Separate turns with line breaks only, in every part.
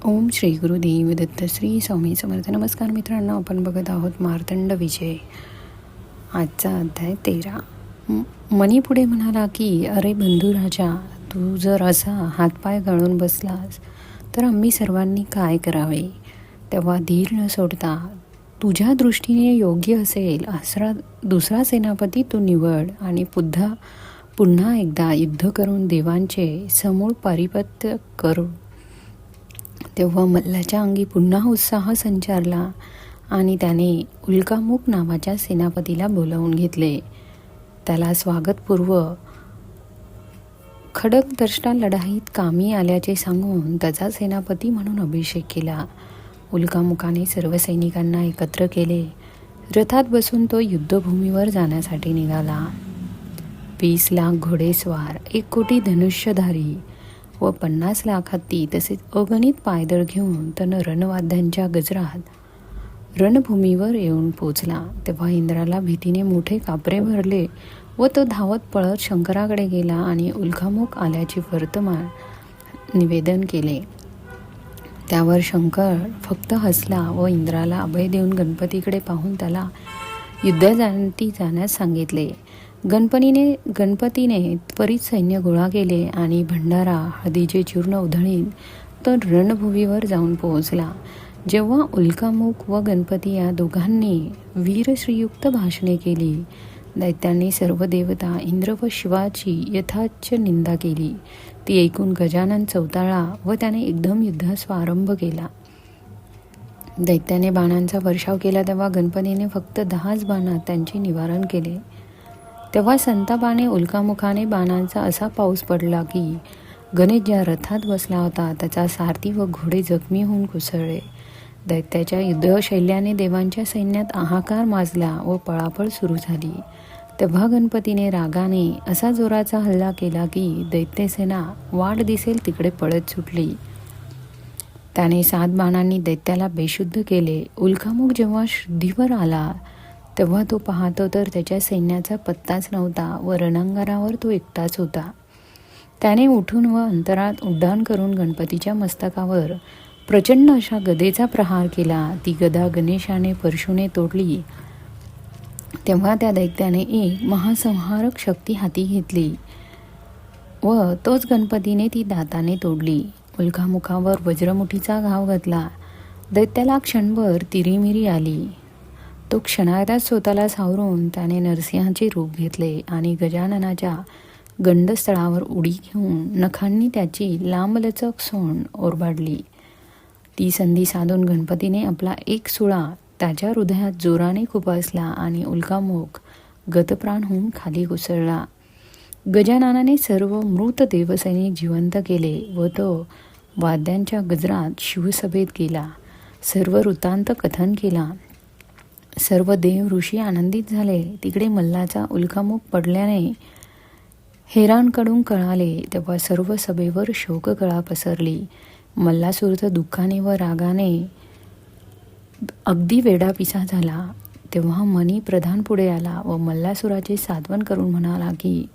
ओम श्री गुरुदेव दत्त श्री स्वामी समर्थ. नमस्कार मित्रांनो, आपण बघत आहोत मार्तंड विजय. आजचा अध्याय 13. मनी पुढे म्हणाला की अरे बंधू राजा, तू जर असा हातपाय गाळून बसलास तर आम्ही सर्वांनी काय करावे. तेव्हा धीर न सोडता तुझ्या दृष्टीने योग्य असेल असा दुसरा सेनापती तू निवड आणि पुन्हा एकदा युद्ध करून देवांचे समूळ पारिपत्य करू. तेव्हा मल्लाच्या अंगी पुन्हा उत्साह संचारला आणि त्याने उल्कामुख नावाच्या सेनापतीला बोलावून घेतले. त्याला स्वागतपूर्व खडकदष्टा लढाईत कामी आल्याचे सांगून त्याचा सेनापती म्हणून अभिषेक केला. उल्कामुखाने सर्व सैनिकांना एकत्र केले. रथात बसून तो युद्धभूमीवर जाण्यासाठी निघाला. 20 लाख घोडेस्वार, 1 कोटी धनुष्यधारी व 50 लाख हत्ती तसेच अगणित पायदळ घेऊन त्यानं रणवाद्यांच्या गजरात रणभूमीवर येऊन पोचला. तेव्हा इंद्राला भीतीने मोठे कापरे भरले व तो धावत पळत शंकराकडे गेला आणि उल्कामुख आल्याचे वर्तमान निवेदन केले. त्यावर शंकर फक्त हसला व इंद्राला अभय देऊन गणपतीकडे पाहून त्याला युद्धासाठी जाण्यास सांगितले. गणपतीने त्वरित सैन्य गोळा केले आणि भंडारा हळदीचे चूर्ण उधळीत तो रणभूमीवर जाऊन पोहोचला. जेव्हा उल्कामुख व गणपती या दोघांनी वीरश्रीयुक्त भाषणे केली, दैत्यांनी सर्व देवता इंद्र व शिवाची यथाच्च निंदा केली. ती ऐकून गजानन चवताळला व त्याने एकदम युद्धास आरंभ केला. दैत्याने बाणांचा वर्षाव केला तेव्हा गणपतीने फक्त 10 बाणात त्यांचे निवारण केले. तेव्हा संतापाने उल्कामुखाने बाणांचा असा पाऊस पडला की गणेश ज्या रथात बसला होता त्याचा सारथी व घोडे जखमी होऊन कोसळले. दैत्याच्या युद्धशैल्याने देवांच्या सैन्यात हाहाकार माजला व पळापळ सुरू झाली. तेव्हा गणपतीने रागाने असा जोराचा हल्ला केला की दैत्यसेना वाट दिसेल तिकडे पळत सुटली. त्याने 7 बाणांनी दैत्याला बेशुद्ध केले. उल्कामुख जेव्हा शुद्धीवर आला तेव्हा तो पाहतो तर त्याच्या सैन्याचा पत्ताच नव्हता व रणांगणावर तो एकटाच होता. त्याने उठून व अंतरात उड्डाण करून गणपतीच्या मस्तकावर प्रचंड अशा गदेचा प्रहार केला. ती गदा गणेशाने परशुने तोडली. तेव्हा त्या दैत्याने एक महासंहारक शक्ती हाती घेतली व तोच गणपतीने ती दाताने तोडली. उल्कामुखावर वज्रमुठीचा घाव घातला. दैत्याला क्षणभर तिरीमिरी आली. तो क्षणार्धात स्वतःला सावरून त्याने नरसिंहाचे रूप घेतले आणि गजाननाच्या गंडस्थळावर उडी घेऊन नखांनी त्याची लांबलचक सोंड ओरबाडली. ती संधी साधून गणपतीने आपला एक सुळा त्याच्या हृदयात जोराने खुपसला आणि उल्कामुख गतप्राण होऊन खाली कोसळला. गजाननाने सर्व मृत देवसैनिक जिवंत केले व तो वाद्यांच्या गजरात शिवसभेत गेला. सर्व वृत्तांत कथन केला. सर्व देव ऋषी आनंदित झाले. तिकडे मल्लाचा उल्कामुख पडल्याने हेरांकडून कळाले तेव्हा सर्व सभेवर शोककळा पसरली. मल्लासूर दुःखाने व रागाने अगदी वेडापिसा झाला. तेव्हा मनी प्रधान पुढे आला व मल्लासुराचे सांत्वन करून म्हणाला की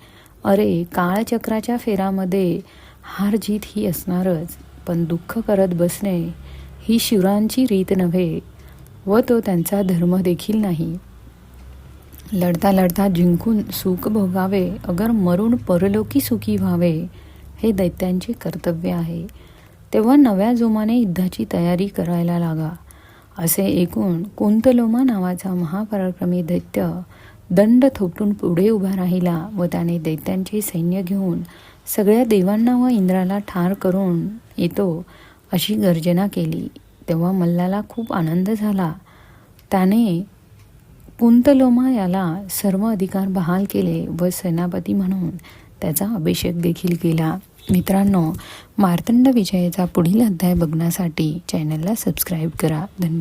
अरे, काळचक्राच्या फेरामध्ये हार जीत ही असणारच, पण दुःख करत बसणे ही शिवरांची रीत नव्हे व तो त्यांचा धर्म देखील नाही. लढता लढता जिंकून सुख भोगावे अगर मरून परलोकी सुखी व्हावे हे दैत्यांचे कर्तव्य आहे. तेव्हा नव्या जोमाने युद्धाची तयारी करायला लागा. असे ऐकून कुंतलोमा नावाचा महापराक्रमी दैत्य दंड थोपटून पुढे उभा राहिला व त्याने दैत्यांचे सैन्य घेऊन सगळ्या देवांना व इंद्राला ठार करून येतो अशी गर्जना केली. तेव्हा मल्लाला खूप आनंद झाला. त्याने कुंतलोमा याला सर्व अधिकार बहाल केले व सेनापती म्हणून त्याचा अभिषेक देखील केला. मित्रांनो, मार्तंड विजयाचा पुढील अध्याय बघण्यासाठी चॅनलला सबस्क्राईब करा. धन्यवाद.